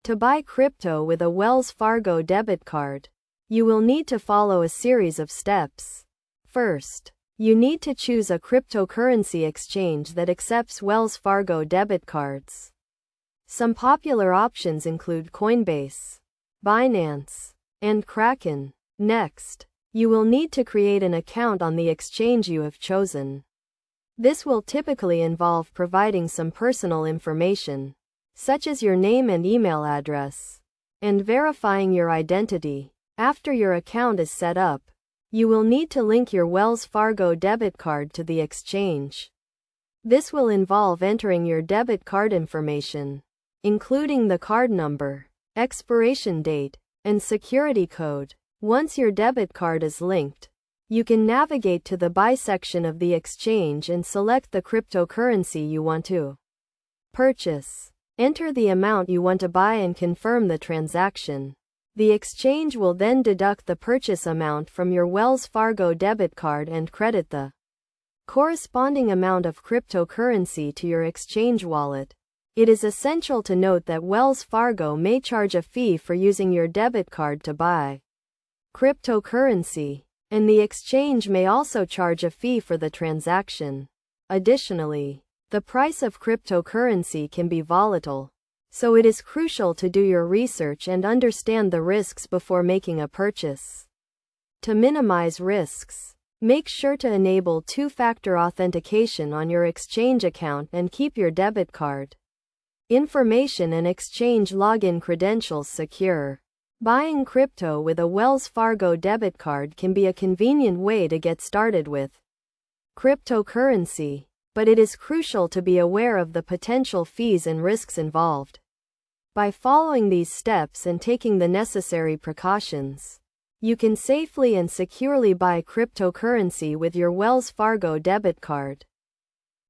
To buy crypto with a Wells Fargo debit card, you will need to follow a series of steps. First, you need to choose a cryptocurrency exchange that accepts Wells Fargo debit cards. Some popular options include Coinbase, Binance, and Kraken. Next, you will need to create an account on the exchange you have chosen. This will typically involve providing some personal information, such as your name and email address, and verifying your identity. After your account is set up, you will need to link your Wells Fargo debit card to the exchange. This will involve entering your debit card information, including the card number, expiration date, and security code. Once your debit card is linked, you can navigate to the Buy section of the exchange and select the cryptocurrency you want to purchase. Enter the amount you want to buy and confirm the transaction. The exchange will then deduct the purchase amount from your Wells Fargo debit card and credit the corresponding amount of cryptocurrency to your exchange wallet. It is essential to note that Wells Fargo may charge a fee for using your debit card to buy cryptocurrency, and the exchange may also charge a fee for the transaction. Additionally, the price of cryptocurrency can be volatile, so it is crucial to do your research and understand the risks before making a purchase. To minimize risks, make sure to enable two-factor authentication on your exchange account and keep your debit card information and exchange login credentials secure. Buying crypto with a Wells Fargo debit card can be a convenient way to get started with cryptocurrency, but it is crucial to be aware of the potential fees and risks involved. By following these steps and taking the necessary precautions, you can safely and securely buy cryptocurrency with your Wells Fargo debit card.